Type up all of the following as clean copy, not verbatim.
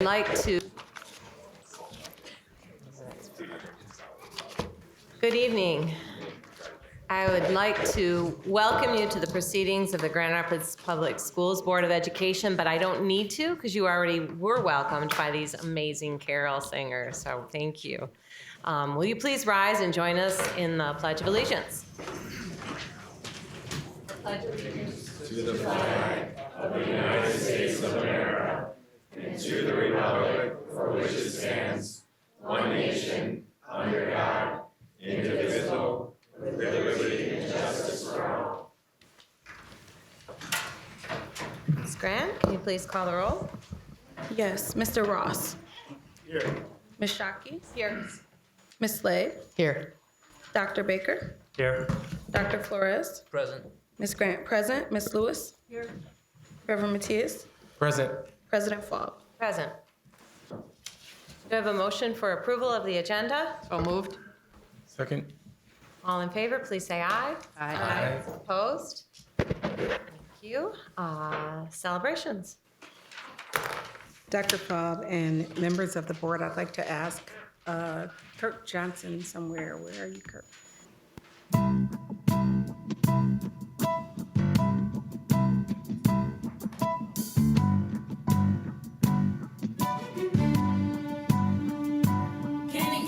like to. Good evening. I would like to welcome you to the proceedings of the Grand Rapids Public Schools Board of Education, but I don't need to because you already were welcomed by these amazing carol singers, so thank you. Will you please rise and join us in the Pledge of Allegiance? Ms. Grant, can you please call the roll? Yes, Mr. Ross. Here. Ms. Shockey. Here. Ms. Slade. Here. Dr. Baker. Here. Dr. Flores. Present. Ms. Grant present. Ms. Lewis. Here. Reverend Matias. Present. President Faub. Present. Do I have a motion for approval of the agenda? So moved. Second. All in favor, please say aye. Aye. Opposed? Thank you. Celebrations. Dr. Faub and members of the board, I'd like to ask Kirk Johnson somewhere. Where are you, Kirk? Candy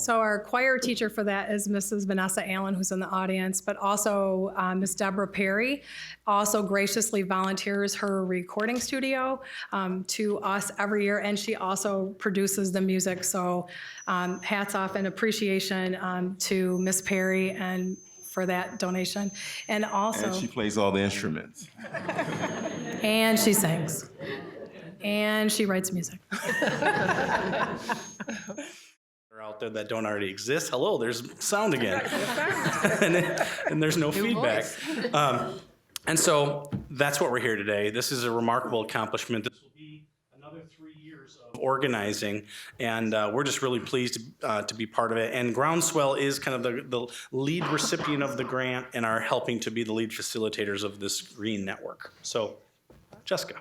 So our choir teacher for that is Mrs. Vanessa Allen, who's in the audience, but also Miss Deborah Perry also graciously volunteers her recording studio to us every year, and she also produces the music. So hats off and appreciation to Miss Perry and for that donation. And also, And she plays all the instruments. and she sings. And she writes music. Out there that don't already exist. Hello, there's sound again. and there's no feedback. And so that's what we're here today. This is a remarkable accomplishment. This will be another 3 years of organizing, and we're just really pleased to be part of it. And Groundswell is kind of the lead recipient of the grant and are helping to be the lead facilitators of this green network. So, Jessica.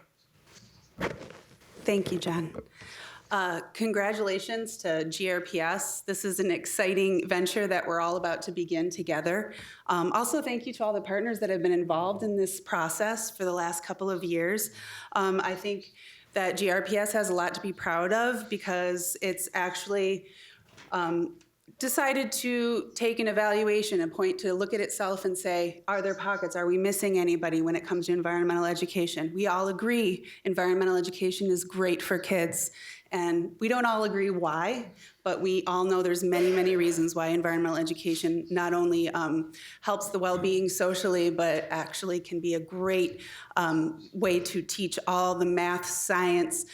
Thank you, John. Congratulations to GRPS. This is an exciting venture that we're all about to begin together. Also, thank you to all the partners that have been involved in this process for the last couple of years. I think that GRPS has a lot to be proud of because it's actually decided to take an evaluation and point to look at itself and say, are there pockets? Are we missing anybody when it comes to environmental education? We all agree environmental education is great for kids. And we don't all agree why, but we all know there's many, many reasons why environmental education not only helps the well-being socially, but actually can be a great way to teach all the math, science,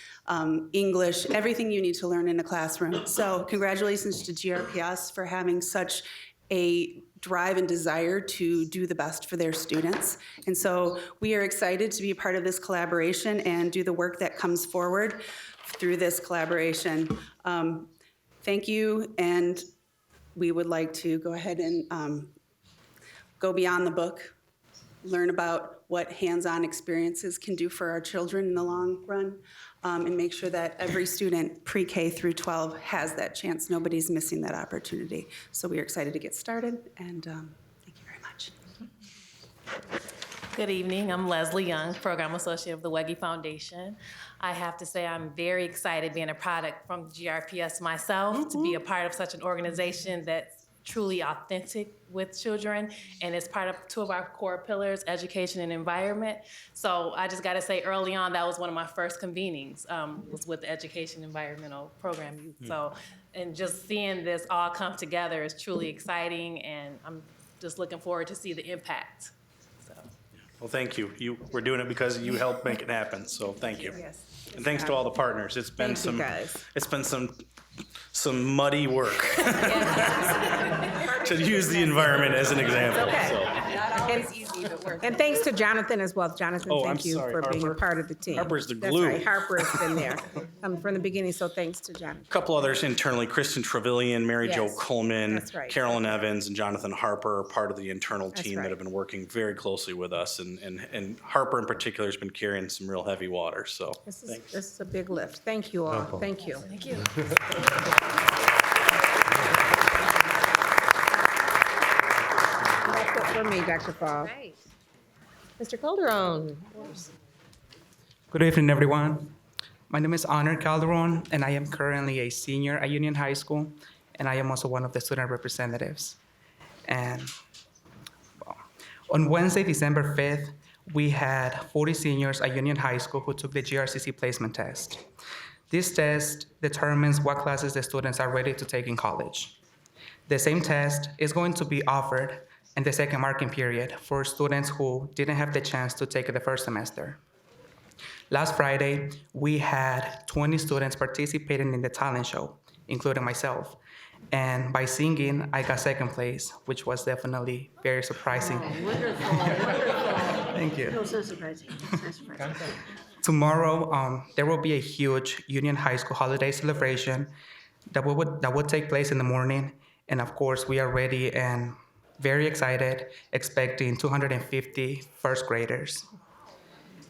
English, everything you need to learn in a classroom. So congratulations to GRPS for having such a drive and desire to do the best for their students. And so we are excited to be a part of this collaboration and do the work that comes forward through this collaboration. Thank you, and we would like to go ahead and go beyond the book, learn about what hands-on experiences can do for our children in the long run, and make sure that every student pre-K through 12 has that chance. Nobody's missing that opportunity. So we are excited to get started, and thank you very much. Good evening. I'm Leslie Young, Program Associate of the Wege Foundation. I have to say I'm very excited being a product from GRPS myself to be a part of such an organization that's truly authentic with children and is part of 2 of our core pillars, education and environment. So I just got to say early on, that was one of my first convenings, was with the Education Environmental Program Youth. So, and just seeing this all come together is truly exciting, and I'm just looking forward to see the impact. Well, thank you. We're doing it because you helped make it happen, so thank you. Yes. And thanks to all the partners. It's been Thank you, guys. It's been some muddy work to use the environment as an example. Okay. So. Not always easy, but worth it. And thanks to Jonathan as well. Jonathan, Oh, thank I'm you sorry, for being a Harper. part of the team. Harper's the That's glue. right, Harper has been there from the beginning, so thanks to Jonathan. A couple others internally, Kristen Trevelyan, Mary Jo Yes, Coleman, that's right. Carolyn Evans, and Jonathan Harper are part of the internal That's team right. that have been working very closely with us. And Harper in particular has been carrying some real heavy water, so. This is a big lift. Thank you all. Thank you. Thank you. That's it for me, Dr. Fall. Right. Mr. Calderon. Good evening, everyone. My name is Honor Calderon, and I am currently a senior at Union High School, and I am also one of the student representatives. And well, on Wednesday, December 5th, we had 40 seniors at Union High School who took the GRCC placement test. This test determines what classes the students are ready to take in college. The same test is going to be offered in the second marking period for students who didn't have the chance to take it the first semester. Last Friday, we had 20 students participating in the talent show, including myself. And by singing, I got second place, which was definitely very surprising. Thank you. No, it's not surprising. It's not surprising. Tomorrow, there will be a huge Union High School holiday celebration that will take place in the morning. And of course, we are ready and very excited, expecting 250 first graders.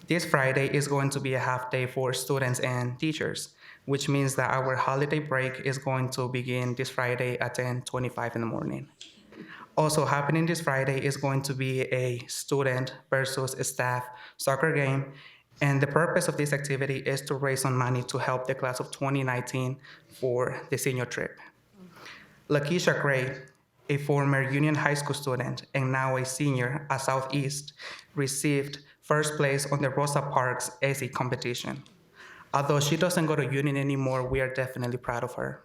This Friday is going to be a half day for students and teachers, which means that our holiday break is going to begin this Friday at 10:25 in the morning. Also happening this Friday is going to be a student versus staff soccer game. And the purpose of this activity is to raise some money to help the class of 2019 for the senior trip. Lakeisha Gray, a former Union High School student and now a senior at Southeast, received first place on the Rosa Parks essay competition. Although she doesn't go to Union anymore, we are definitely proud of her.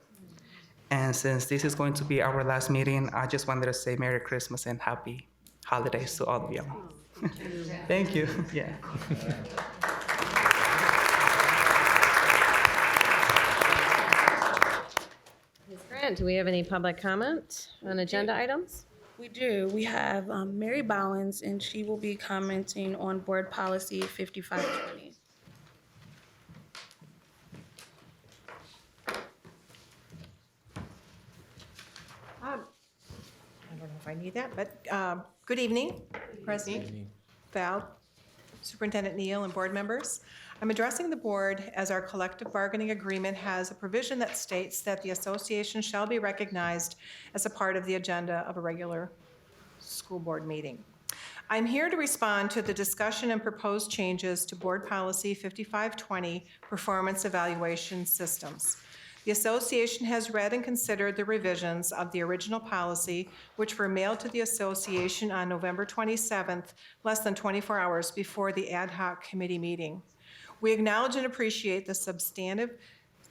And since this is going to be our last meeting, I just wanted to say Merry Christmas and Happy Holidays to all of you. Thank you. Yeah. Ms. Grant, do we have any public comment on agenda items? We do. We have Mary Bowens, and she will be commenting on Board Policy 5520. I don't know if I need that, but good evening, President, Val, Superintendent Neal, and board members. I'm addressing the board as our collective bargaining agreement has a provision that states that the association shall be recognized as a part of the agenda of a regular school board meeting. I'm here to respond to the discussion and proposed changes to Board Policy 5520, Performance Evaluation Systems. The association has read and considered the revisions of the original policy, which were mailed to the association on November 27th, less than 24 hours before the ad hoc committee meeting. We acknowledge and appreciate the substantive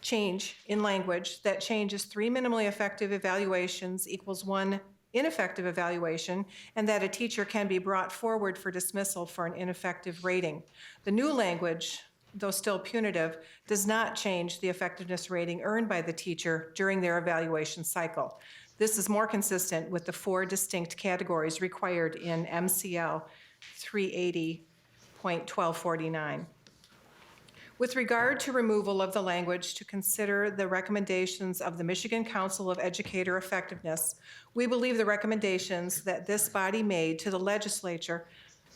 change in language that changes 3 minimally effective evaluations equals 1 ineffective evaluation, and that a teacher can be brought forward for dismissal for an ineffective rating. The new language, though still punitive, does not change the effectiveness rating earned by the teacher during their evaluation cycle. This is more consistent with the 4 distinct categories required in MCL 380.1249. With regard to removal of the language to consider the recommendations of the Michigan Council of Educator Effectiveness, we believe the recommendations that this body made to the legislature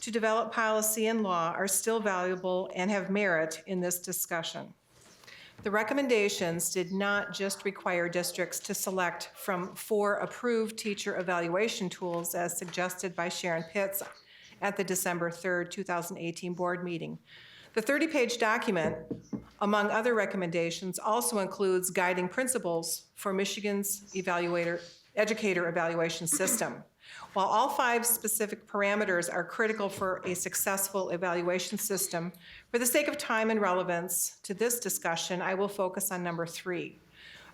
to develop policy and law are still valuable and have merit in this discussion. The recommendations did not just require districts to select from 4 approved teacher evaluation tools as suggested by Sharon Pitts at the December 3rd, 2018 board meeting. The 30-page document, among other recommendations, also includes guiding principles for Michigan's educator evaluation system. While all 5 specific parameters are critical for a successful evaluation system, for the sake of time and relevance to this discussion, I will focus on number 3.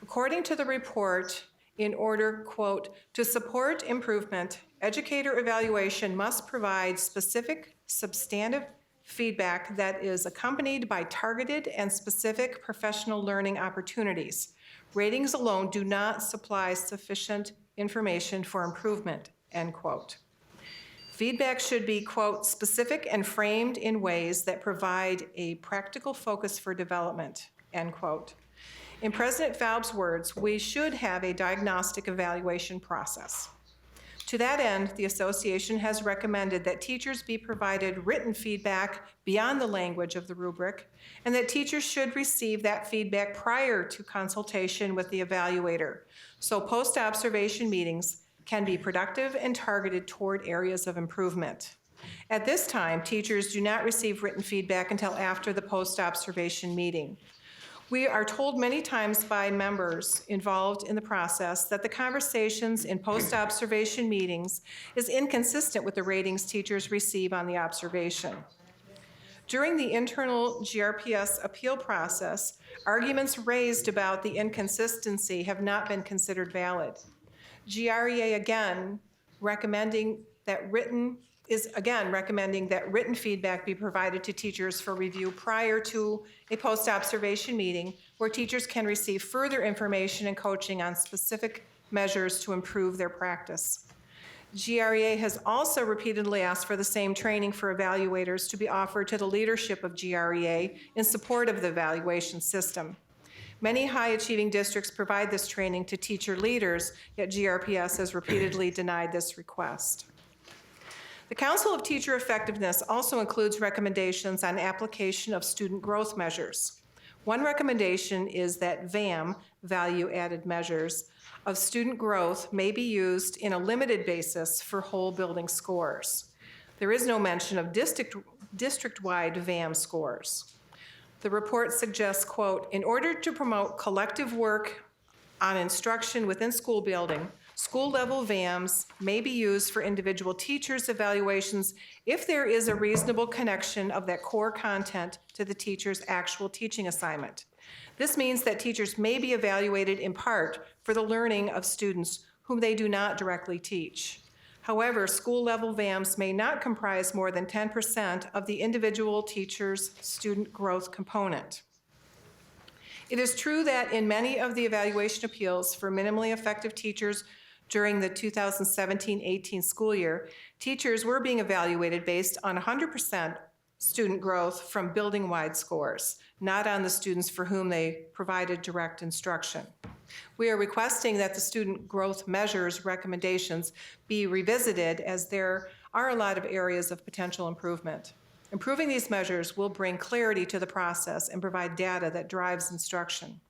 According to the report, in order, quote, to support improvement, educator evaluation must provide specific, substantive feedback that is accompanied by targeted and specific professional learning opportunities. Ratings alone do not supply sufficient information for improvement, end quote. Feedback should be, quote, specific and framed in ways that provide a practical focus for development, end quote. In President Faub's words, we should have a diagnostic evaluation process. To that end, the association has recommended that teachers be provided written feedback beyond the language of the rubric, and that teachers should receive that feedback prior to consultation with the evaluator, so post-observation meetings can be productive and targeted toward areas of improvement. At this time, teachers do not receive written feedback until after the post-observation meeting. We are told many times by members involved in the process that the conversations in post-observation meetings is inconsistent with the ratings teachers receive on the observation. During the internal GRPS appeal process, arguments raised about the inconsistency have not been considered valid. GREA again recommending that written feedback be provided to teachers for review prior to a post-observation meeting where teachers can receive further information and coaching on specific measures to improve their practice. GREA has also repeatedly asked for the same training for evaluators to be offered to the leadership of GREA in support of the evaluation system. Many high-achieving districts provide this training to teacher leaders, yet GRPS has repeatedly denied this request. The Council of Teacher Effectiveness also includes recommendations on application of student growth measures. One recommendation is that VAM, value-added measures, of student growth may be used in a limited basis for whole building scores. There is no mention of district-wide VAM scores. The report suggests, quote, in order to promote collective work on instruction within school building, school-level VAMs may be used for individual teachers' evaluations if there is a reasonable connection of that core content to the teacher's actual teaching assignment. This means that teachers may be evaluated in part for the learning of students whom they do not directly teach. However, school-level VAMs may not comprise more than 10% of the individual teacher's student growth component. It is true that in many of the evaluation appeals for minimally effective teachers during the 2017-18 school year, teachers were being evaluated based on 100% student growth from building-wide scores, not on the students for whom they provided direct instruction. We are requesting that the student growth measures recommendations be revisited, as there are a lot of areas of potential improvement. Improving these measures will bring clarity to the process and provide data that drives instruction.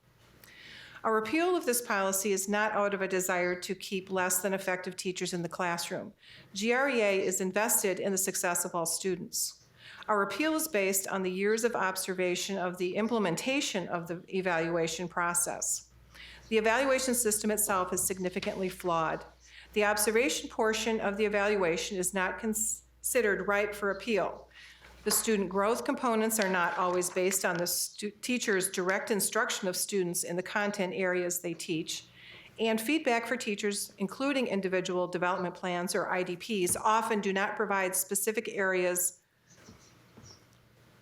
Our repeal of this policy is not out of a desire to keep less than effective teachers in the classroom. GREA is invested in the success of all students. Our repeal is based on the years of observation of the implementation of the evaluation process. The evaluation system itself is significantly flawed. The observation portion of the evaluation is not considered ripe for appeal. The student growth components are not always based on the teacher's direct instruction of students in the content areas they teach, and feedback for teachers, including individual development plans or IDPs, often do not provide specific areas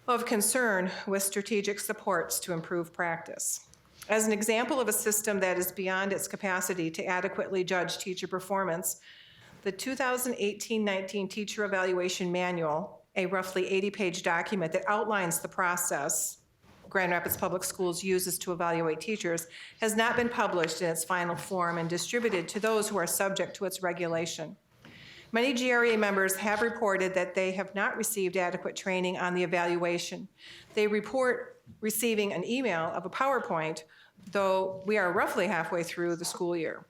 of concern with strategic supports to improve practice. As an example of a system that is beyond its capacity to adequately judge teacher performance, the 2018-19 Teacher Evaluation Manual, a roughly 80-page document that outlines the process Grand Rapids Public Schools uses to evaluate teachers, has not been published in its final form and distributed to those who are subject to its regulation. Many GREA members have reported that they have not received adequate training on the evaluation. They report receiving an email of a PowerPoint, though we are roughly halfway through the school year.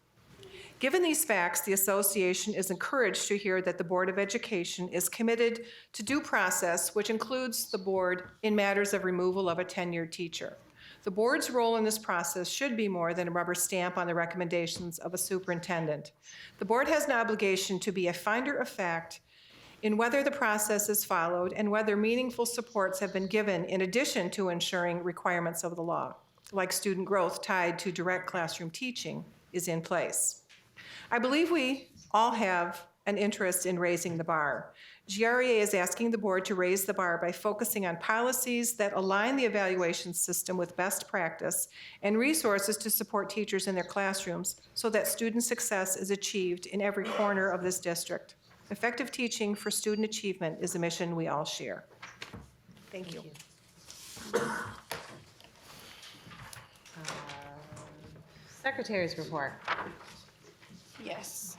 Given these facts, the association is encouraged to hear that the Board of Education is committed to due process, which includes the board in matters of removal of a tenured teacher. The board's role in this process should be more than a rubber stamp on the recommendations of a superintendent. The board has an obligation to be a finder of fact in whether the process is followed and whether meaningful supports have been given in addition to ensuring requirements of the law, like student growth tied to direct classroom teaching, is in place. I believe we all have an interest in raising the bar. GREA is asking the board to raise the bar by focusing on policies that align the evaluation system with best practice and resources to support teachers in their classrooms so that student success is achieved in every corner of this district. Effective teaching for student achievement is a mission we all share. Thank you. Secretary's report. Yes.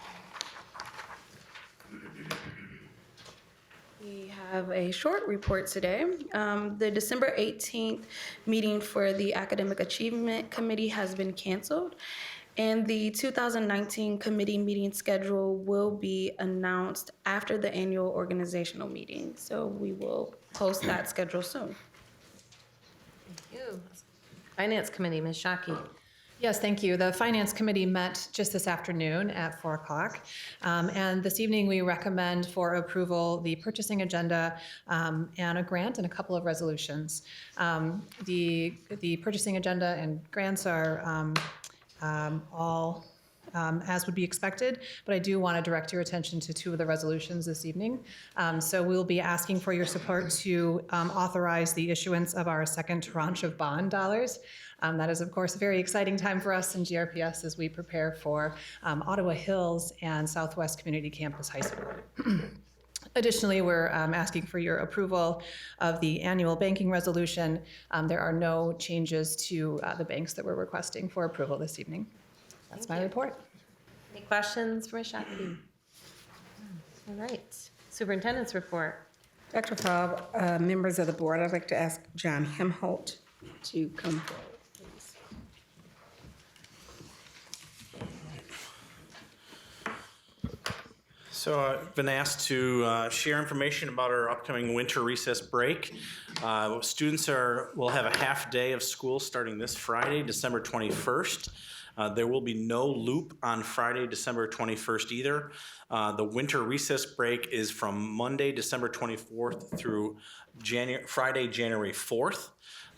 We have a short report today. The December 18th meeting for the Academic Achievement Committee has been canceled, and the 2019 committee meeting schedule will be announced after the annual organizational meeting. So we will post that schedule soon. Thank you. Finance Committee, Ms. Shockey. Yes, thank you. The Finance Committee met just this afternoon at 4 o'clock. And this evening, we recommend for approval the purchasing agenda and a grant and a couple of resolutions. The purchasing agenda and grants are all as would be expected, but I do want to direct your attention to two of the resolutions this evening. So we'll be asking for your support to authorize the issuance of our second tranche of bond dollars. That is, of course, a very exciting time for us in GRPS as we prepare for Ottawa Hills and Southwest Community Campus High School. Additionally, we're asking for your approval of the annual banking resolution. There are no changes to the banks that we're requesting for approval this evening. That's my report. Any questions for Ms. Shockey? All right. Superintendent's report. Dr. Faub, members of the board, I'd like to ask John Hemholt to come forward, please. So I've been asked to share information about our upcoming winter recess break. Students will have a half day of school starting this Friday, December 21st. There will be no loop on Friday, December 21st either. The winter recess break is from Monday, December 24th through Friday, January 4th.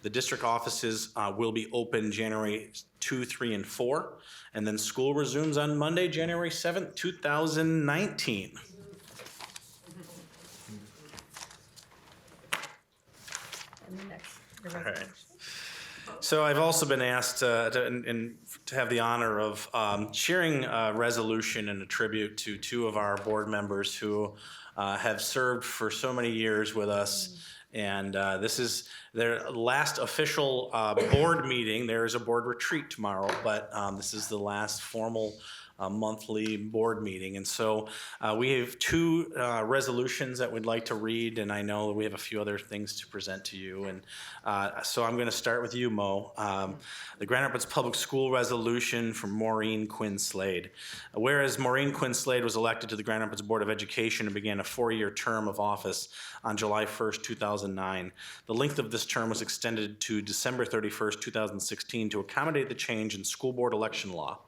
The district offices will be open January 2, 3, and 4. And then school resumes on Monday, January 7th, 2019. All right. So I've also been asked to have the honor of sharing a resolution and a tribute to two of our board members who have served for so many years with us. And this is their last official board meeting. There is a board retreat tomorrow, but this is the last formal monthly board meeting. And so we have two resolutions that we'd like to read, and I know we have a few other things to present to you. And so I'm going to start with you, Mo. The Grand Rapids Public School resolution from Maureen Quinn Slade. Whereas Maureen Quinn Slade was elected to the Grand Rapids Board of Education and began a 4-year term of office on July 1st, 2009. The length of this term was extended to December 31st, 2016 to accommodate the change in school board election law.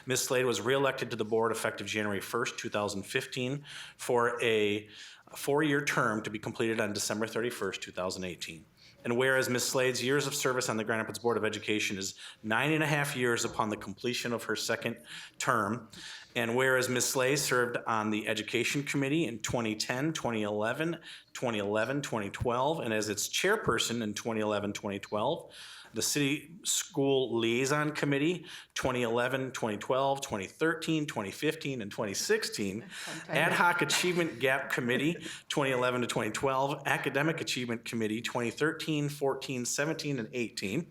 Ms. Slade was reelected to the board effective January 1st, 2015 for a 4-year term to be completed on December 31st, 2018. And whereas Ms. Slade's years of service on the Grand Rapids Board of Education is 9.5 years upon the completion of her second term, and whereas Ms. Slade served on the Education Committee in 2010, 2011, 2012, and as its chairperson in 2011, 2012, the City School Liaison Committee, 2011, 2012, 2013, 2015, and 2016. Ad Hoc Achievement Gap Committee, 2011 to 2012. Academic Achievement Committee, 2013, 14, 17, and 18.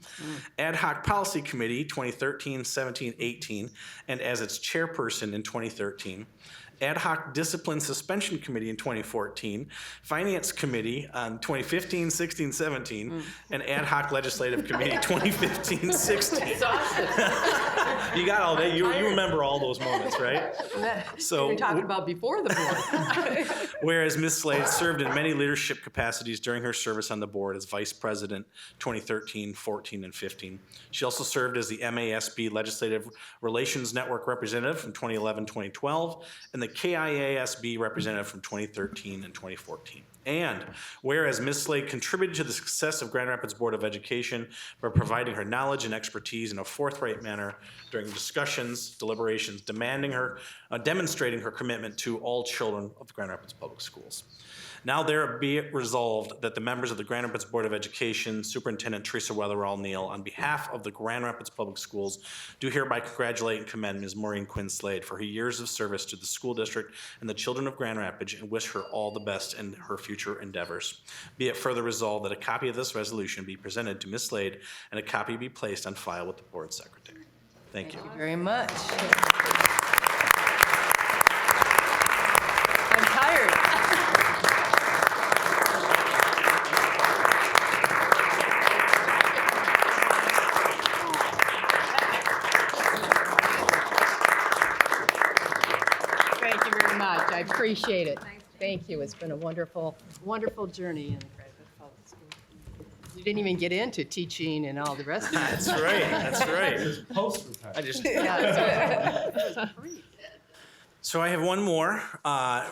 Ad Hoc Policy Committee, 2013, 17, 18, and as its chairperson in 2013. Ad Hoc Discipline Suspension Committee in 2014, Finance Committee on 2015, 16, 17, and Ad Hoc Legislative Committee 2015, 16. You got all that. You remember all those moments, right? So you're talking about before the board. Whereas Ms. Slade served in many leadership capacities during her service on the board as Vice President 2013, 14, and 15. She also served as the MASB Legislative Relations Network Representative from 2011, 2012, and the KIASB representative from 2013 and 2014. And whereas Ms. Slade contributed to the success of Grand Rapids Board of Education by providing her knowledge and expertise in a forthright manner during discussions, deliberations, demonstrating her commitment to all children of the Grand Rapids Public Schools. Now there be it resolved that the members of the Grand Rapids Board of Education, Superintendent Teresa Weatherall Neal, on behalf of the Grand Rapids Public Schools, do hereby congratulate and commend Ms. Maureen Quinn Slade for her years of service to the school district and the children of Grand Rapids, and wish her all the best in her future endeavors. Be it further resolved that a copy of this resolution be presented to Ms. Slade and a copy be placed on file with the board secretary. Thank you. Thank you very much. I'm tired. Thank you very much. I appreciate it. Thank you. It's been a wonderful, wonderful journey in the Grand Rapids Public Schools. You didn't even get into teaching and all the rest of it. That's right. That's right. I just. So I have one more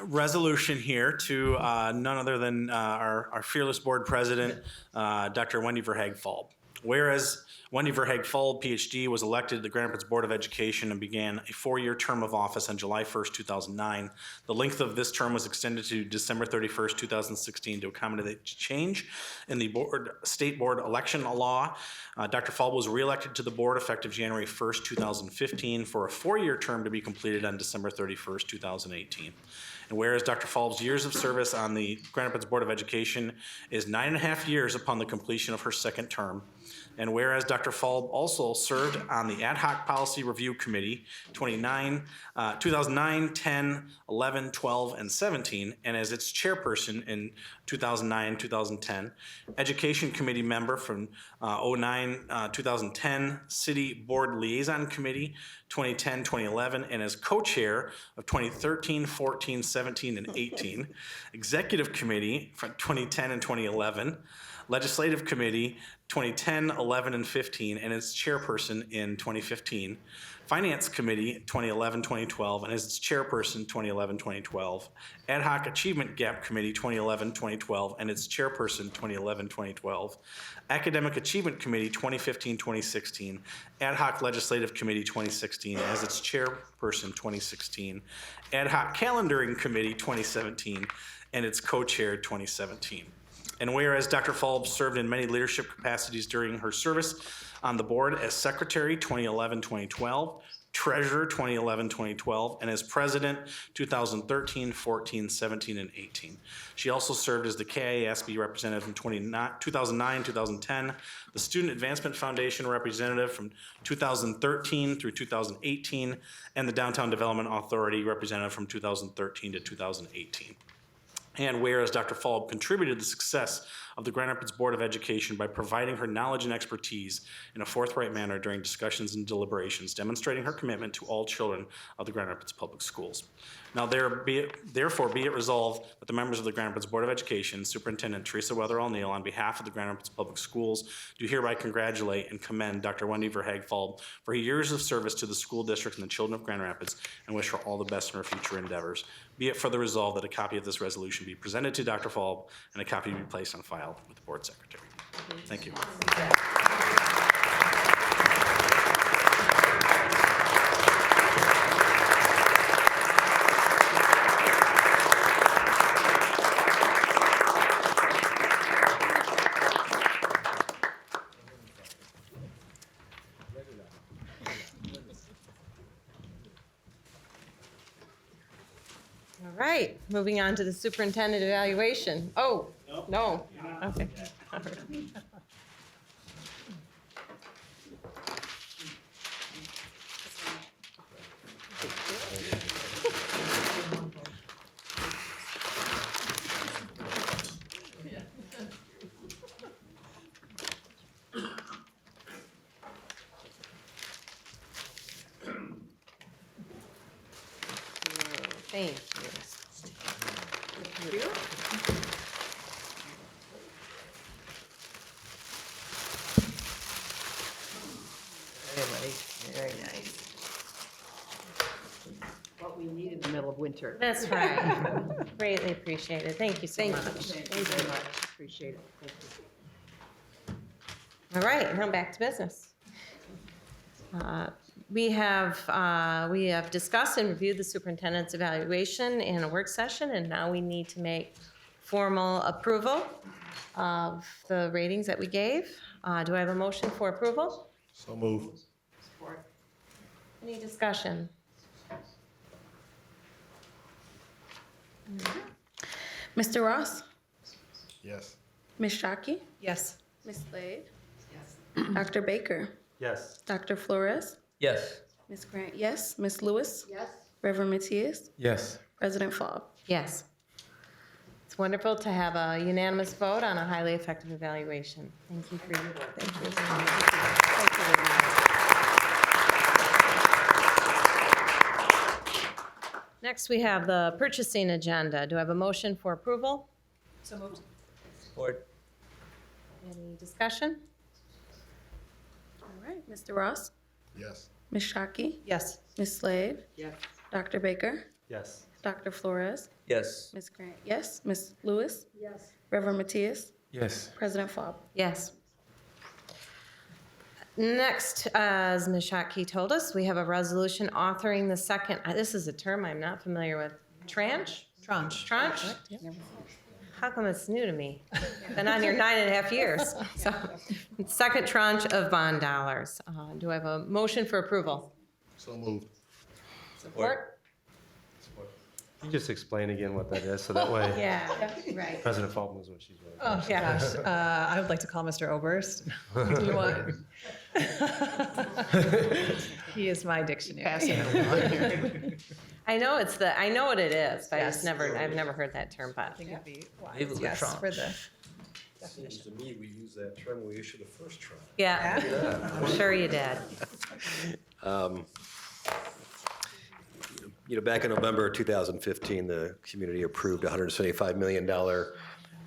resolution here to none other than our fearless board president, Dr. Wendy Verhaeg-Falb. Whereas Wendy Verhaeg-Falb, PhD, was elected to the Grand Rapids Board of Education and began a 4-year term of office on July 1st, 2009. The length of this term was extended to December 31st, 2016 to accommodate change in the state board election law. Dr. Falb was reelected to the board effective January 1st, 2015 for a 4-year term to be completed on December 31st, 2018. And whereas Dr. Falb's years of service on the Grand Rapids Board of Education is 9.5 years upon the completion of her second term, And whereas Dr. Falb also served on the Ad Hoc Policy Review Committee 2009, 10, 11, 12, and 17, and as its chairperson in 2009, 2010, Education Committee member from 2010, City Board Liaison Committee 2010, 2011, and as co-chair of 2013, 14, 17, and 18, Executive Committee from 2010 and 2011, Legislative Committee 2010, 11, and 15, and as chairperson in 2015. Finance Committee 2011, 2012, and as its chairperson 2011, 2012. Ad Hoc Achievement Gap Committee 2011, 2012, and its chairperson 2011, 2012. Academic Achievement Committee 2015, 2016. Ad Hoc Legislative Committee 2016, as its chairperson 2016. Ad Hoc Calendaring Committee 2017, and its co-chair 2017. And whereas Dr. Falb served in many leadership capacities during her service on the board as Secretary 2011-2012, Treasurer 2011-2012, and as President 2013, 14, 17, and 18. She also served as the KIASB representative from 2009-2010, the Student Advancement Foundation representative from 2013 through 2018, and the Downtown Development Authority representative from 2013 to 2018. And whereas Dr. Falb contributed to the success of the Grand Rapids Board of Education by providing her knowledge and expertise in a forthright manner during discussions and deliberations, demonstrating her commitment to all children of the Grand Rapids Public Schools. Now therefore be it resolved that the members of the Grand Rapids Board of Education, Superintendent Teresa Weatherall Neal, on behalf of the Grand Rapids Public Schools, do hereby congratulate and commend Dr. Wendy Verhaeg Falb for her years of service to the school district and the children of Grand Rapids, and wish her all the best in her future endeavors. Be it further resolved that a copy of this resolution be presented to Dr. Falb and a copy be placed on file with the board secretary. Thank you. All right, moving on to the superintendent evaluation. Oh, no. Okay. All right. Thank you. Very nice. What we need in the middle of winter. That's right. Greatly appreciated. Thank you so much. Thank you very much. Appreciate it. Thank you. All right, now back to business. We have discussed and reviewed the superintendent's evaluation in a work session, and now we need to make formal approval of the ratings that we gave. Do I have a motion for approval? So moved. Any discussion? Mr. Ross? Yes. Ms. Shockey? Yes. Ms. Slade? Yes. Dr. Baker? Yes. Dr. Flores? Yes. Ms. Grant, yes. Ms. Lewis? Yes. Reverend Matthias? Yes. President Falb? Yes. It's wonderful to have a unanimous vote on a highly effective evaluation. Thank you for your work. Thank you. Thank you very much. Next, we have the purchasing agenda. Do I have a motion for approval? So moved. Support. Any discussion? All right, Mr. Ross? Yes. Ms. Shockey? Yes. Ms. Slade? Yes. Dr. Baker? Yes. Dr. Flores? Yes. Ms. Grant, yes. Ms. Lewis? Yes. Reverend Matthias? Yes. President Falb? Yes. Next, as Ms. Shockey told us, we have a resolution authoring the second, this is a term I'm not familiar with, tranche? Tranche. Tranche? How come it's new to me? Been on here 9.5 years. So, second tranche of bond dollars. Do I have a motion for approval? So moved. Support? you just explain again what that is, so that way Yeah, right. President Falk knows what she's doing. Oh, Yeah. gosh. I would like to call Mr. Oberst. Do you want? He is my dictionary. Passing it along here. I know what it is, but I've never heard that term, I but think it'd be Maybe wise, the yes, for the, Seems to me we used that term when we issued the first tranche. yeah, I'm sure you did. Back in November 2015, the community approved a $175 million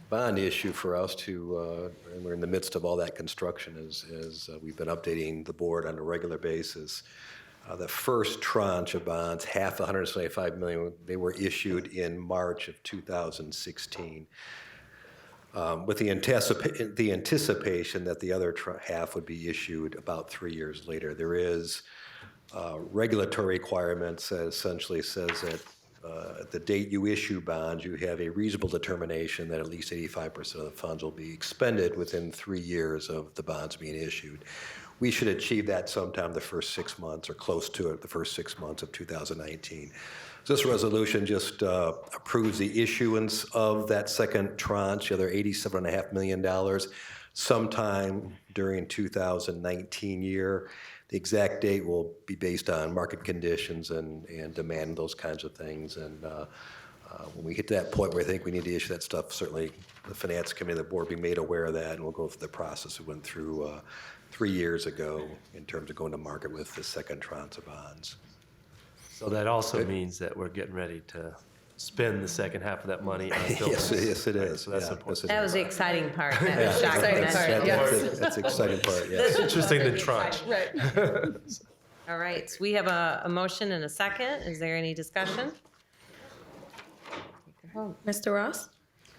bond issue for us to, and we're in the midst of all that construction as we've been updating the board on a regular basis. The first tranche of bonds, half the $175 million, they were issued in March of 2016. With the anticipation that the other half would be issued about 3 years later. There is regulatory requirements that essentially says that at the date you issue bonds, you have a reasonable determination that at least 85% of the funds will be expended within 3 years of the bonds being issued. We should achieve that sometime the first 6 months or close to it, the first 6 months of 2019. So this resolution just approves the issuance of that second tranche, the other $87.5 million, sometime during 2019 year. The exact date will be based on market conditions and demand and those kinds of things. And when we get to that point where I think we need to issue that stuff, certainly the Finance Committee and the board be made aware of that, and we'll go through the process we went through 3 years ago in terms of going to market with the second tranche of bonds. So that also means that we're getting ready to spend the second half of that money on buildings. Yes, it is. So that's Yeah, important. That was the exciting part. That Yeah. was shocking. Exciting part, yes. That's the exciting part, yes. Interesting the tranche. right. All right, so we have a motion and a second. Is there any discussion? Mr. Ross?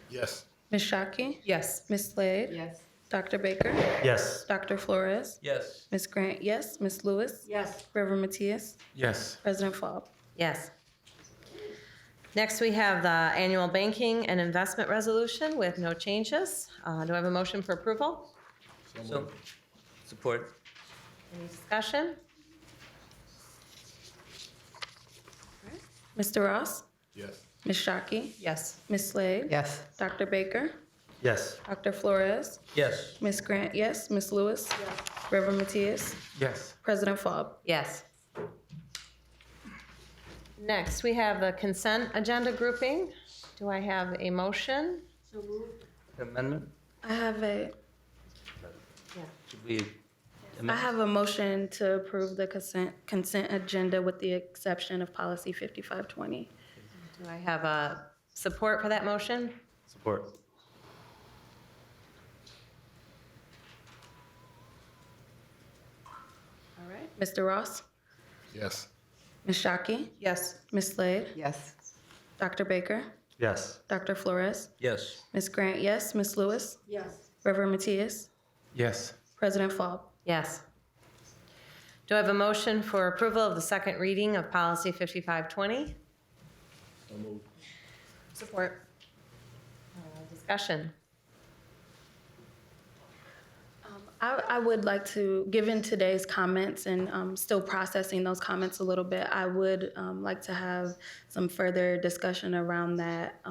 Yes. Ms. Shockey? Yes. Ms. Slade? Yes. Dr. Baker? Yes. Dr. Flores? Yes. Ms. Grant, yes. Ms. Lewis? Yes. Reverend Matthias? Yes. President Faub? Yes. Next, we have the annual banking and investment resolution with no changes. Do I have a motion for approval? So Support. Any discussion? Mr. Ross? Yes. Ms. Shockey? Yes. Ms. Slade? Yes. Dr. Baker? Yes. Dr. Flores? Yes. Ms. Grant, yes. Ms. Lewis? Reverend Matthias? Yes. President Faub? Yes. Next, we have the consent agenda grouping. Do I have a motion? Amendment? I have a Should we I have a motion to approve the consent agenda with the exception of policy 5520. Do I have a support for that motion? support? All right. Mr. Ross? Yes. Ms. Shockey? Yes. Ms. Slade? Yes. Dr. Baker? Yes. Dr. Flores? Yes. Ms. Grant, yes. Ms. Lewis? Yes. Reverend Matthias? Yes. President Faub? Yes. Do I have a motion for approval of the second reading of policy 5520? Support. Discussion. I would like to, given today's comments and still processing those comments a little bit, I would like to have some further discussion around that.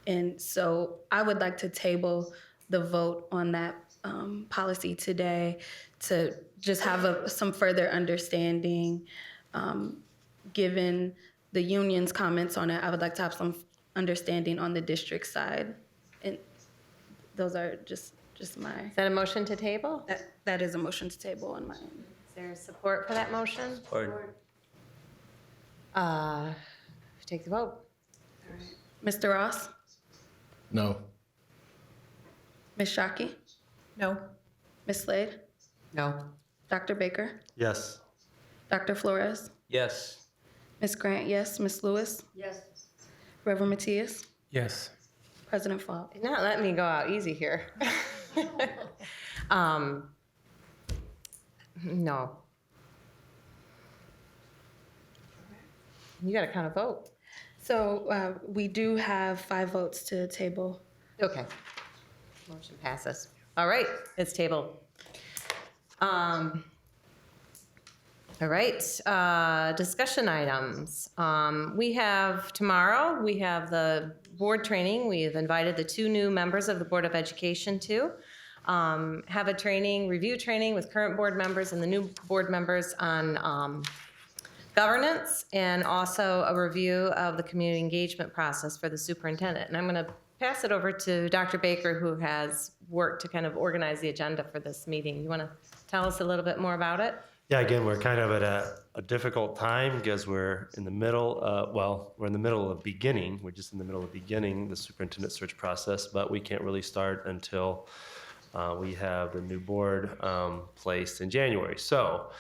And so I would like to table the vote on that policy today to just have some further understanding. Given the union's comments on it, I would like to have some understanding on the district side. And those are just my, Is that a motion to table? that is a motion to table on my end. Is there support for that motion? Support. Take the vote. Mr. Ross? No. Ms. Shockey? No. Ms. Slade? No. Dr. Baker? Yes. Dr. Flores? Yes. Ms. Grant, yes. Ms. Lewis? Yes. Reverend Matthias? Yes. President Faub? You're not letting me go out easy here. No. You got to kind of vote. So we do have 5 votes to table. Okay. Motion passes. All right, it's tabled. All right, discussion items. Tomorrow, we have the board training. We have invited the 2 new members of the Board of Education to have a review training with current board members and the new board members on governance, and also a review of the community engagement process for the superintendent. And I'm going to pass it over to Dr. Baker, who has worked to kind of organize the agenda for this meeting. You want to tell us a little bit more about it? Yeah, again, we're kind of at a difficult time because we're in the middle, we're in the middle of beginning. We're just in the middle of beginning the superintendent search process, but we can't really start until we have the new board placed in January. So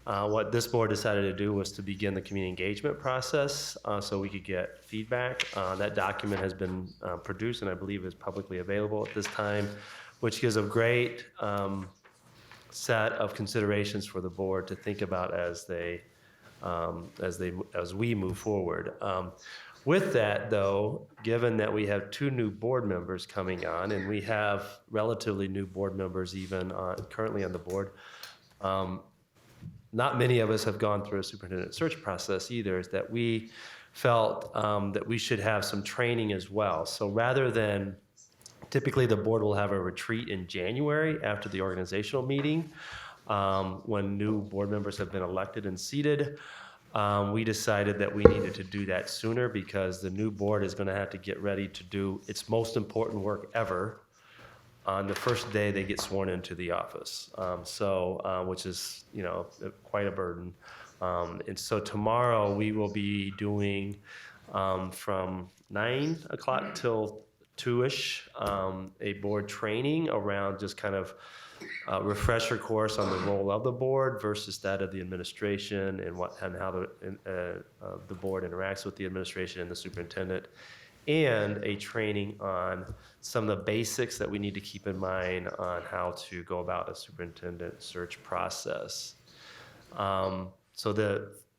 what this board decided to do was to begin the community engagement process so we could get feedback. That document has been produced and I believe is publicly available at this time, which gives a great set of considerations for the board to think about as we move forward. With that, though, given that we have 2 new board members coming on, and we have relatively new board members even currently on the board, not many of us have gone through a superintendent search process either, is that we felt that we should have some training as well. So rather than typically, the board will have a retreat in January after the organizational meeting when new board members have been elected and seated. We decided that we needed to do that sooner because the new board is going to have to get ready to do its most important work ever on the first day they get sworn into the office. Which is, quite a burden. And so tomorrow we will be doing from 9 o'clock till 2-ish, a board training around just kind of a refresher course on the role of the board versus that of the administration and how the board interacts with the administration and the superintendent, and a training on some of the basics that we need to keep in mind on how to go about a superintendent search process. So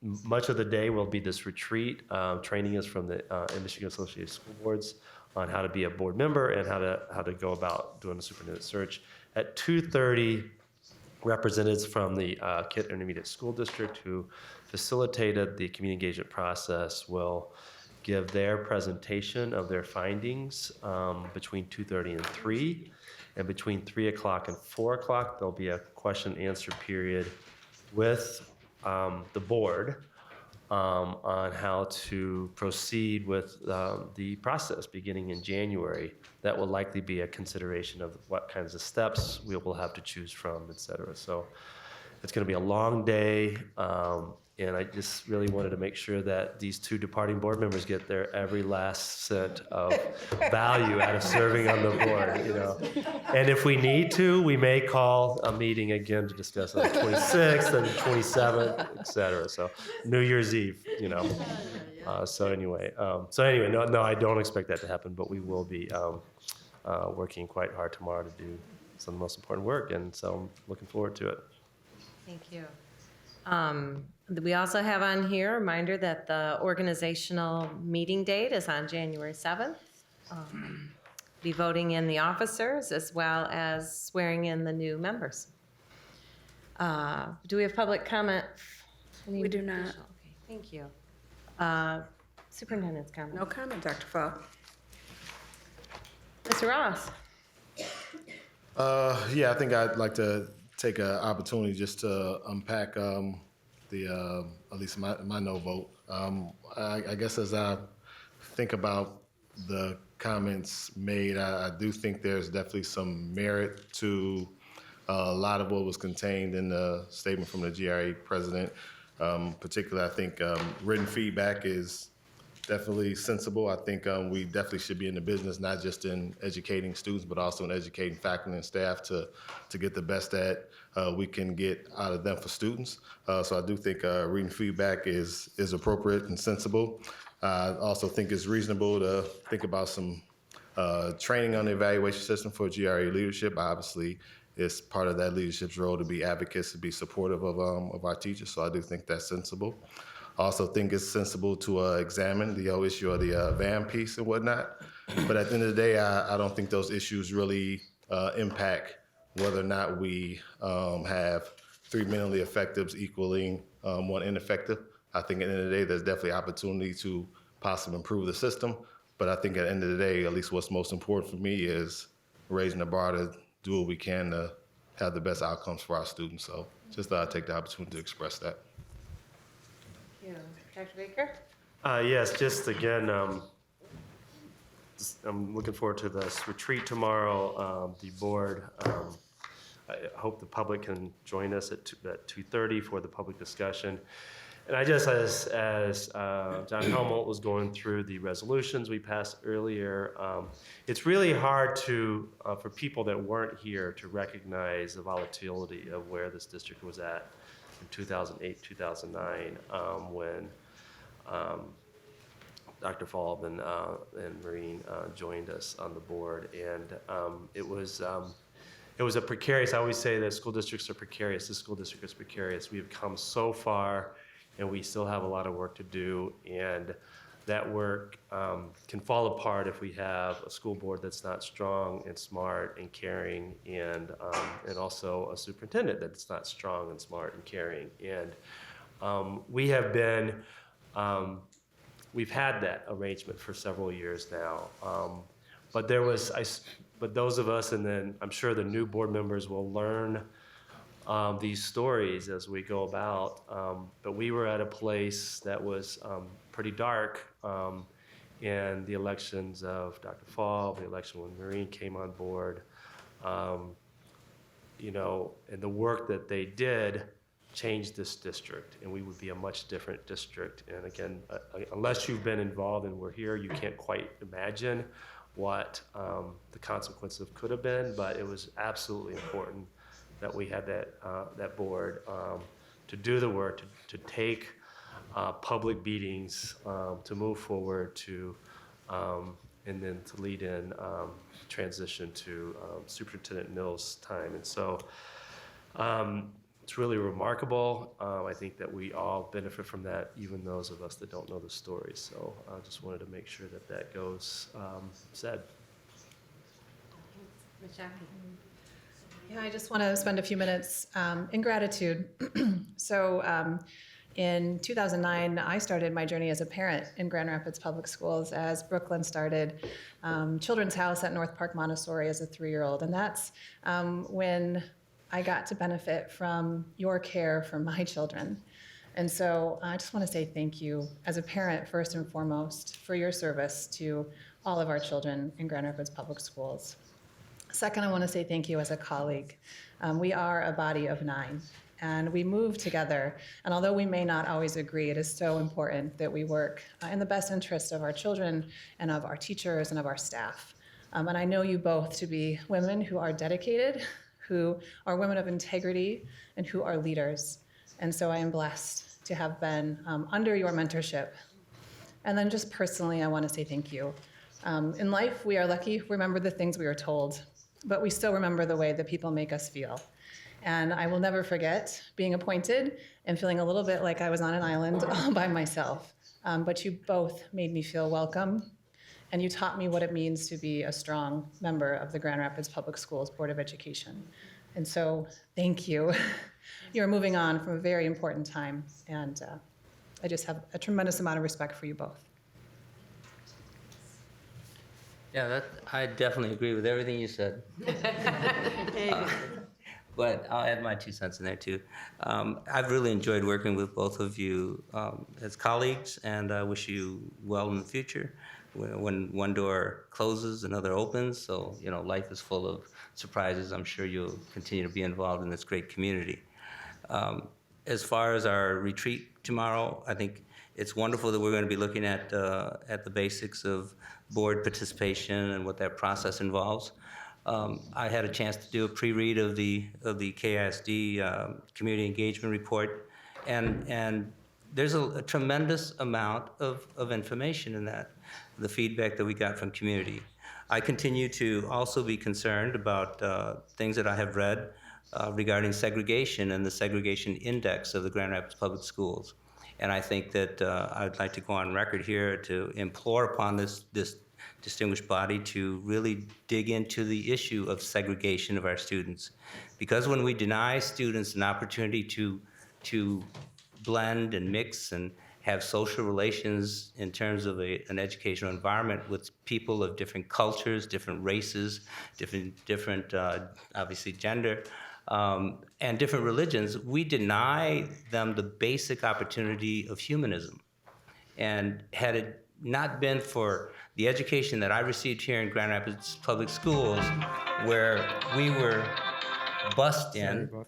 much of the day will be this retreat. Training is from the Michigan Association of School Boards on how to be a board member and how to go about doing a superintendent search. At 2:30, representatives from the Kit Intermediate School District who facilitated the community engagement process will give their presentation of their findings between 2:30 and 3. And between 3 o'clock and 4 o'clock, there'll be a question and answer period with the board on how to proceed with the process beginning in January. That will likely be a consideration of what kinds of steps we will have to choose from, et cetera. So it's going to be a long day, and I just really wanted to make sure that these 2 departing board members get their every last cent of value out of serving on the board, And if we need to, we may call a meeting again to discuss on the 26th and the 27th, et cetera. So New Year's Eve, So anyway, no, I don't expect that to happen, but we will be working quite hard tomorrow to do some of the most important work, and so I'm looking forward to it. Thank you. We also have on here a reminder that the organizational meeting date is on January 7th. Be voting in the officers as well as swearing in the new members. Do we have public comment? We do not. Okay, thank you. Superintendent's comment. No comment, Dr. Falk. Mr. Ross. Yeah, I think I'd like to take an opportunity just to unpack at least my no vote. I guess as I think about the comments made, I do think there's definitely some merit to a lot of what was contained in the statement from the GRE president. Particularly, I think written feedback is definitely sensible. I think we definitely should be in the business, not just in educating students, but also in educating faculty and staff to get the best that we can get out of them for students. So I do think reading feedback is appropriate and sensible. I also think it's reasonable to think about some training on the evaluation system for GRE leadership. Obviously, it's part of that leadership's role to be advocates, to be supportive of our teachers. So I do think that's sensible. I also think it's sensible to examine the whole issue of the VAM piece and whatnot. But at the end of the day, I don't think those issues really impact whether or not we have 3 mentally effectives equaling one, ineffective. I think at the end of the day, there's definitely opportunity to possibly improve the system. But I think at the end of the day, at least what's most important for me is raising the bar to do what we can to have the best outcomes for our students. So just thought I'd take the opportunity to express that. Thank you. Dr. Baker? Yes, just again, I'm looking forward to this retreat tomorrow. The board, I hope the public can join us at 2:30 for the public discussion. And I just, as John Helmholtz was going through the resolutions we passed earlier, it's really hard to, for people that weren't here to recognize the volatility of where this district was at in 2008, 2009, when Dr. Falb and Maureen joined us on the board. And it was a precarious, I always say that school districts are precarious. This school district is precarious. We have come so far, and we still have a lot of work to do. And that work can fall apart if we have a school board that's not strong and smart and caring, and also a superintendent that's not strong and smart and caring. And we have been, we've had that arrangement for several years now. But those of us, and then I'm sure the new board members will learn these stories as we go about. But we were at a place that was pretty dark in the elections of Dr. Falb, the election when Maureen came on board. You know, and the work that they did changed this district, and we would be a much different district. And again, unless you've been involved and we're here, you can't quite imagine what the consequences could have been, but it was absolutely important that we had that board to do the work, to take public meetings, to move forward, and then to lead in transition to Superintendent Mills' time. And so it's really remarkable. I think that we all benefit from that, even those of us that don't know the story. So I just wanted to make sure that that goes said. Ms. Jackie? Yeah, I just want to spend a few minutes in gratitude. So in 2009, I started my journey as a parent in Grand Rapids Public Schools as Brooklyn started Children's House at North Park Montessori as a 3-year-old. And that's when I got to benefit from your care for my children. And so I just want to say thank you as a parent, first and foremost, for your service to all of our children in Grand Rapids Public Schools. Second, I want to say thank you as a colleague. We are a body of 9, and we move together. And although we may not always agree, it is so important that we work in the best interest of our children and of our teachers and of our staff. And I know you both to be women who are dedicated, who are women of integrity, and who are leaders. And so I am blessed to have been under your mentorship. And then just personally, I want to say thank you. In life, we are lucky, remember the things we are told, but we still remember the way that people make us feel. And I will never forget being appointed and feeling a little bit like I was on an island all by myself. But you both made me feel welcome, and you taught me what it means to be a strong member of the Grand Rapids Public Schools Board of Education. And so, thank you. You're moving on from a very important time, and I just have a tremendous amount of respect for you both. Yeah, I definitely agree with everything you said. But I'll add my 2 cents in there too. I've really enjoyed working with both of you as colleagues, and I wish you well in the future. When one door closes, another opens. So, you know, life is full of surprises. I'm sure you'll continue to be involved in this great community. As far as our retreat tomorrow, I think it's wonderful that we're going to be looking at the basics of board participation and what that process involves. I had a chance to do a pre-read of the KISD community engagement report, and there's a tremendous amount of information in that, the feedback that we got from community. I continue to also be concerned about things that I have read regarding segregation and the segregation index of the Grand Rapids Public Schools. And I think that I'd like to go on record here to implore upon this distinguished body to really dig into the issue of segregation of our students. Because when we deny students an opportunity to blend and mix and have social relations in terms of an educational environment with people of different cultures, different races, different obviously gender, and different religions, we deny them the basic opportunity of humanism. And had it not been for the education that I received here in Grand Rapids Public Schools, where we were bussed into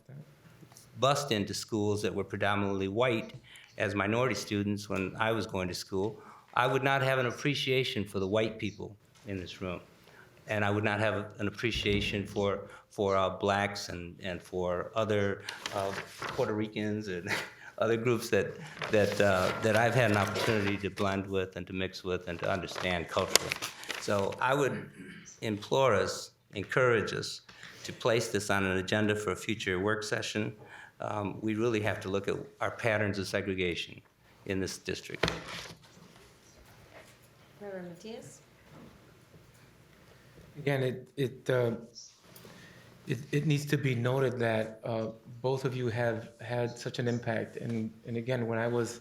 schools that were predominantly white as minority students when I was going to school, I would not have an appreciation for the white people in this room. And I would not have an appreciation for blacks and for other Puerto Ricans and other groups that I've had an opportunity to blend with and to mix with and to understand culturally. So I would implore us, encourage us to place this on an agenda for a future work session. We really have to look at our patterns of segregation in this district. Reverend Matias? Again, it needs to be noted that both of you have had such an impact. And again, when I was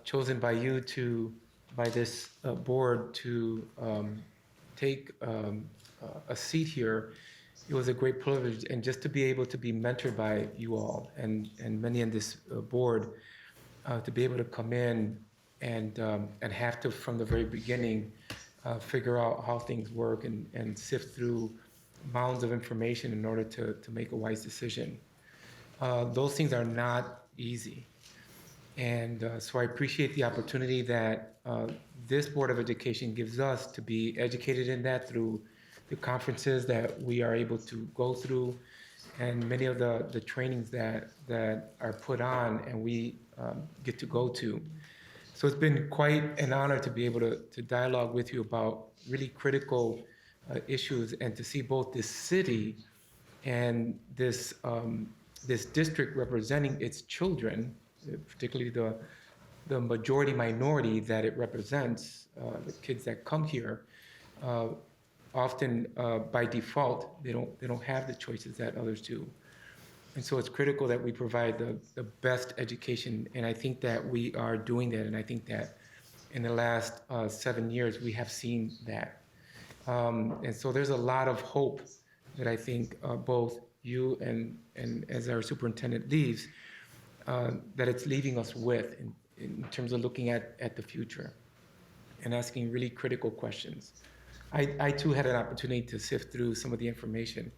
chosen by you by this board to take a seat here, it was a great privilege. And just to be able to be mentored by you all and many in this board, to be able to come in and have to, from the very beginning, figure out how things work and sift through mounds of information in order to make a wise decision. Those things are not easy. And so I appreciate the opportunity that this Board of Education gives us to be educated in that through the conferences that we are able to go through and many of the trainings that are put on and we get to go to. So it's been quite an honor to be able to dialogue with you about really critical issues and to see both this city and this district representing its children, particularly the majority minority that it represents, the kids that come here, often by default, they don't have the choices that others do. And so it's critical that we provide the best education, and I think that we are doing that, and I think that in the last 7 years, we have seen that. And so there's a lot of hope that I think both you and as our superintendent leaves, that it's leaving us with in terms of looking at the future and asking really critical questions. I too had an opportunity to sift through some of the information.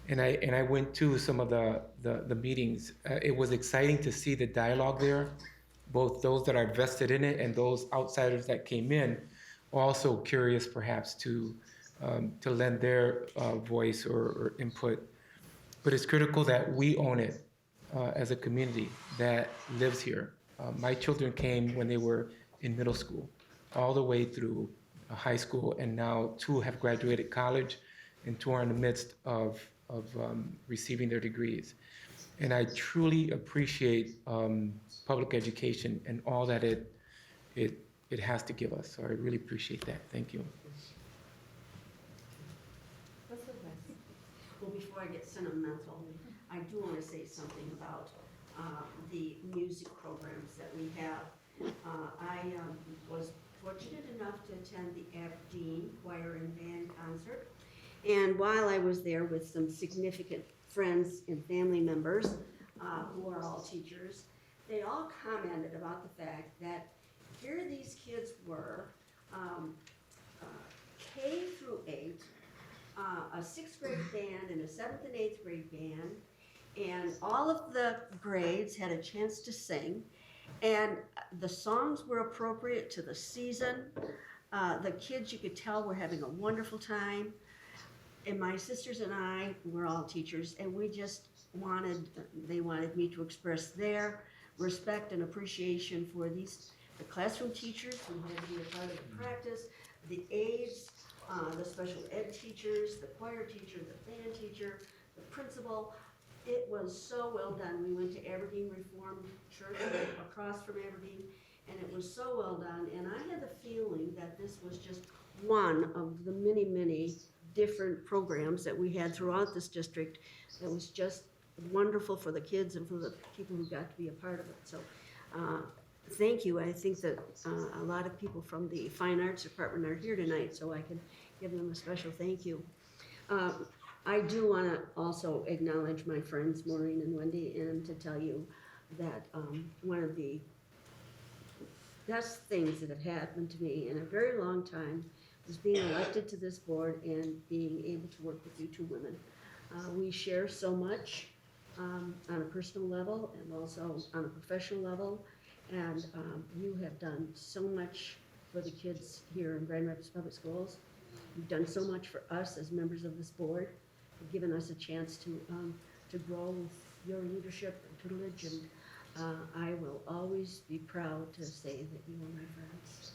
And I went to some of the meetings. It was exciting to see the dialogue there, both those that are vested in it and those outsiders that came in, also curious perhaps to lend their voice or input. But it's critical that we own it as a community that lives here. My children came when they were in middle school, all the way through high school, and now 2 have graduated college and 2 are in the midst of receiving their degrees. And I truly appreciate public education and all that it has to give us. So I really appreciate that. Thank you. Well, before I get sentimental, I do want to say something about the music programs that we have. I was fortunate enough to attend the Aberdeen Choir and Band concert. And while I was there with some significant friends and family members who are all teachers, they all commented about the fact that here these kids were, K through 8, a 6th grade band and a 7th and 8th grade band, and all of the grades had a chance to sing, and the songs were appropriate to the season. The kids, you could tell, were having a wonderful time. And my sisters and I were all teachers, and we just they wanted me to express their respect and appreciation for the classroom teachers who had to be a part of the practice, the aides, the special ed teachers, the choir teacher, the band teacher, the principal. It was so well done. We went to Aberdeen Reformed Church across from Aberdeen, and it was so well done. And I had the feeling that this was just one of the many, many different programs that we had throughout this district that was just wonderful for the kids and for the people who got to be a part of it. So thank you. I think that a lot of people from the Fine Arts Department are here tonight, so I can give them a special thank you. I do want to also acknowledge my friends Maureen and Wendy, and to tell you that one of the best things that have happened to me in a very long time was being elected to this board and being able to work with you two women. We share so much on a personal level and also on a professional level, and you have done so much for the kids here in Grand Rapids Public Schools. You've done so much for us as members of this board. You've given us a chance to grow with your leadership and tutelage, and I will always be proud to say that you are my friends.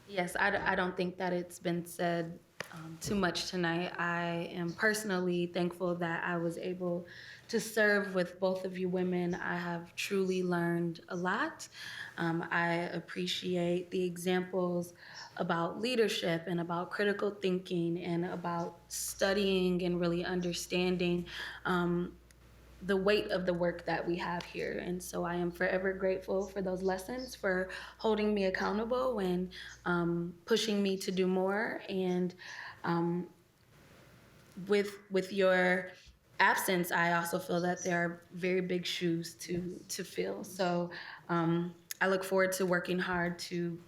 Yes, I don't think that it's been said too much tonight. I am personally thankful that I was able to serve with both of you women. I have truly learned a lot. I appreciate the examples about leadership and about critical thinking and about studying and really understanding the weight of the work that we have here. And so I am forever grateful for those lessons, for holding me accountable and pushing me to do more. And with your absence, I also feel that there are very big shoes to fill. So I look forward to working hard to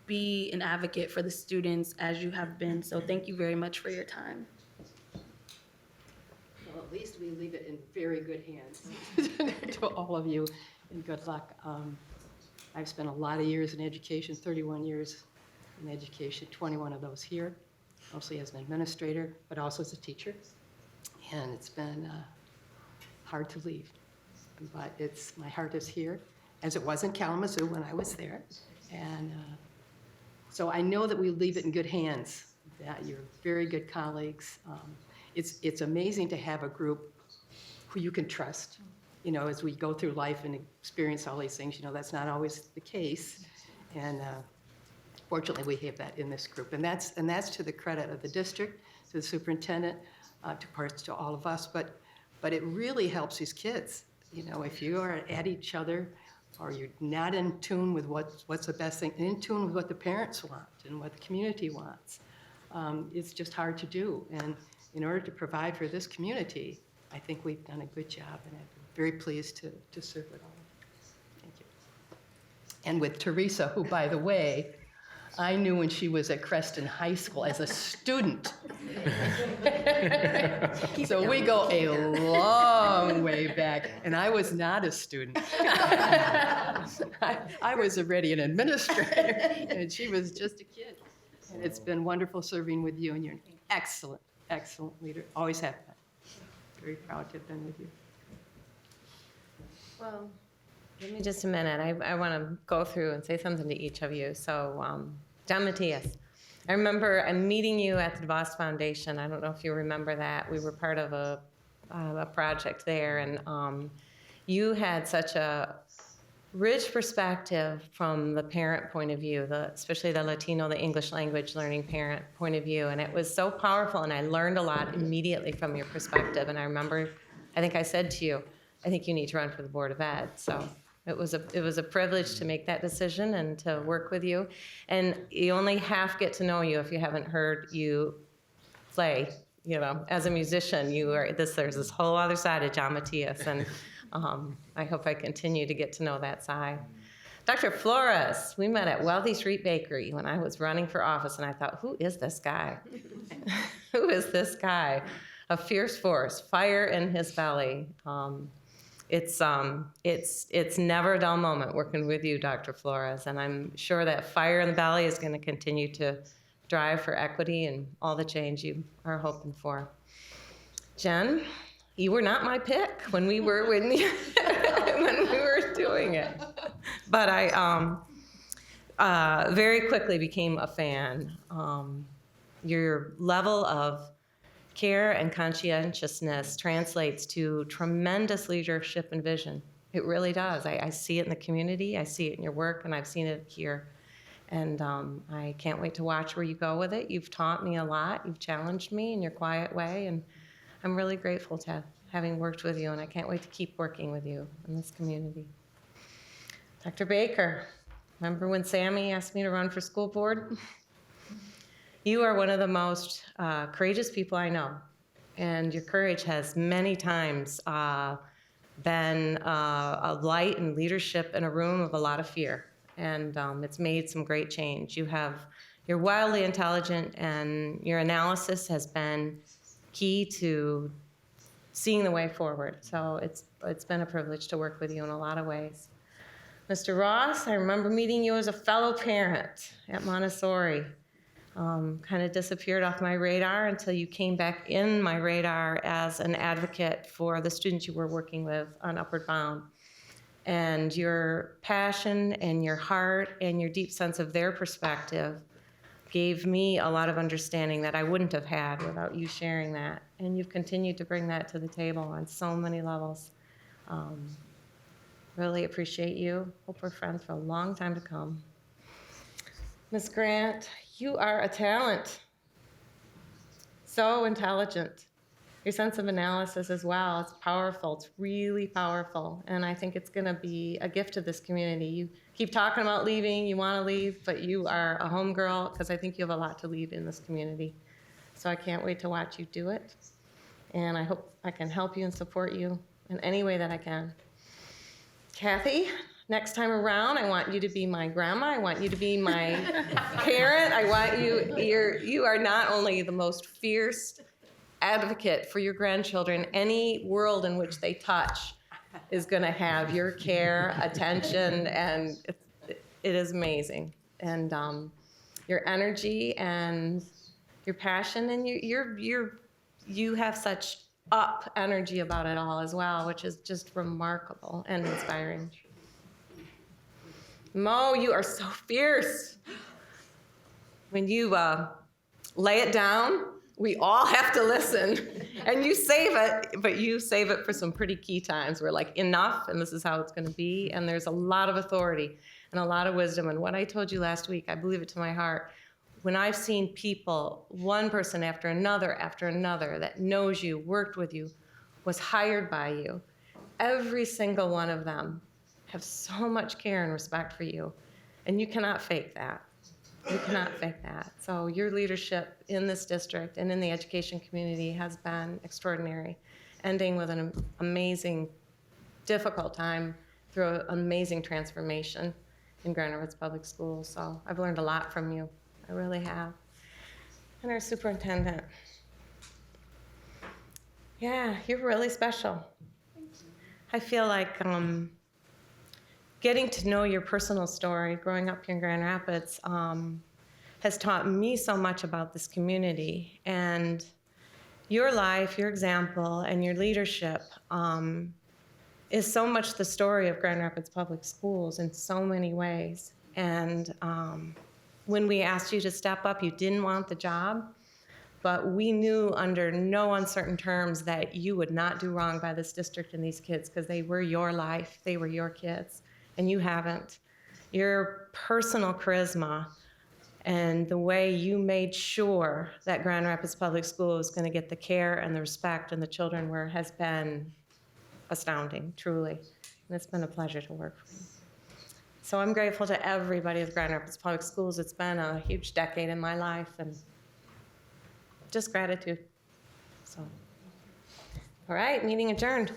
be an advocate for the students as you have been. So thank you very much for your time. Well, at least we leave it in very good hands to all of you, and good luck. I've spent a lot of years in education, 31 years in education, 21 of those here, mostly as an administrator, but also as a teacher. And it's been hard to leave, but my heart is here, as it was in Kalamazoo when I was there. And so I know that we leave it in good hands, that you're very good colleagues. It's amazing to have a group who you can trust, as we go through life and experience all these things. That's not always the case. And fortunately, we have that in this group. And that's to the credit of the district, to the superintendent, to all of us. But it really helps these kids. If you are at each other, or you're not in tune with what's the best thing, in tune with what the parents want and what the community wants, it's just hard to do. And in order to provide for this community, I think we've done a good job, and I'm very pleased to serve with all of you. Thank you. And with Teresa, who, by the way, I knew when she was at Creston High School as a student. So we go a long way back, and I was not a student. I was already an administrator, and she was just a kid. And it's been wonderful serving with you, and you're an excellent, excellent leader. Always have been. Very proud to have been with you. Well, give me just a minute. I want to go through and say something to each of you. So, John Matias, I remember meeting you at the DeVos Foundation. I don't know if you remember that. We were part of a project there, and you had such a rich perspective from the parent point of view, especially the Latino, the English language learning parent point of view, and it was so powerful, and I learned a lot immediately from your perspective. And I remember, I think I said to you, I think you need to run for the Board of Ed. So it was a privilege to make that decision and to work with you. And you only half get to know you if you haven't heard you play. As a musician, there's this whole other side of John Matias, and I hope I continue to get to know that side. Dr. Flores, we met at Wealthy Street Bakery when I was running for office, and I thought, who is this guy? Who is this guy? A fierce force, fire in his belly. It's never a dull moment working with you, Dr. Flores, and I'm sure that fire in the belly is going to continue to drive for equity and all the change you are hoping for. Jen, you were not my pick when we were when we were doing it, but I very quickly became a fan. Your level of care and conscientiousness translates to tremendous leadership and vision. It really does. I see it in the community, I see it in your work, and I've seen it here. And I can't wait to watch where you go with it. You've taught me a lot. You've challenged me in your quiet way, and I'm really grateful to having worked with you, and I can't wait to keep working with you in this community. Dr. Baker, remember when Sammy asked me to run for school board? You are one of the most courageous people I know, and your courage has many times been a light and leadership in a room of a lot of fear, and it's made some great change. You're wildly intelligent, and your analysis has been key to seeing the way forward. So it's been a privilege to work with you in a lot of ways. Mr. Ross, I remember meeting you as a fellow parent at Montessori. Kind of disappeared off my radar until you came back in my radar as an advocate for the students you were working with on Upward Bound. And your passion and your heart and your deep sense of their perspective gave me a lot of understanding that I wouldn't have had without you sharing that. And you've continued to bring that to the table on so many levels. Really appreciate you. Hope we're friends for a long time to come. Ms. Grant, you are a talent. So intelligent. Your sense of analysis as well, it's powerful. It's really powerful. And I think it's going to be a gift to this community. You keep talking about leaving, you want to leave, but you are a homegirl because I think you have a lot to leave in this community. So I can't wait to watch you do it. And I hope I can help you and support you in any way that I can. Kathy, next time around, I want you to be my grandma. I want you to be my parent. I want you are not only the most fierce advocate for your grandchildren. Any world in which they touch is going to have your care, attention, and it is amazing. And your energy and your passion, and you have such up energy about it all as well, which is just remarkable and inspiring. Mo, you are so fierce. When you lay it down, we all have to listen. And you save it, but you save it for some pretty key times. We're like, enough, and this is how it's going to be. And there's a lot of authority and a lot of wisdom. And what I told you last week, I believe it to my heart. When I've seen people, one person after another that knows you, worked with you, was hired by you, every single one of them have so much care and respect for you. And you cannot fake that. You cannot fake that. So your leadership in this district and in the education community has been extraordinary, ending with an amazing, difficult time through an amazing transformation in Grand Rapids Public Schools. So I've learned a lot from you. I really have. And our superintendent. Yeah, you're really special. I feel like getting to know your personal story, growing up here in Grand Rapids, has taught me so much about this community. And your life, your example, and your leadership is so much the story of Grand Rapids Public Schools in so many ways. And when we asked you to step up, you didn't want the job, but we knew under no uncertain terms that you would not do wrong by this district and these kids because they were your life, they were your kids, and you haven't. Your personal charisma and the way you made sure that Grand Rapids Public School was going to get the care and the respect and the children were has been astounding, truly. And it's been a pleasure to work for you. So I'm grateful to everybody at Grand Rapids Public Schools. It's been a huge decade in my life, and just gratitude. So, all right, meeting adjourned.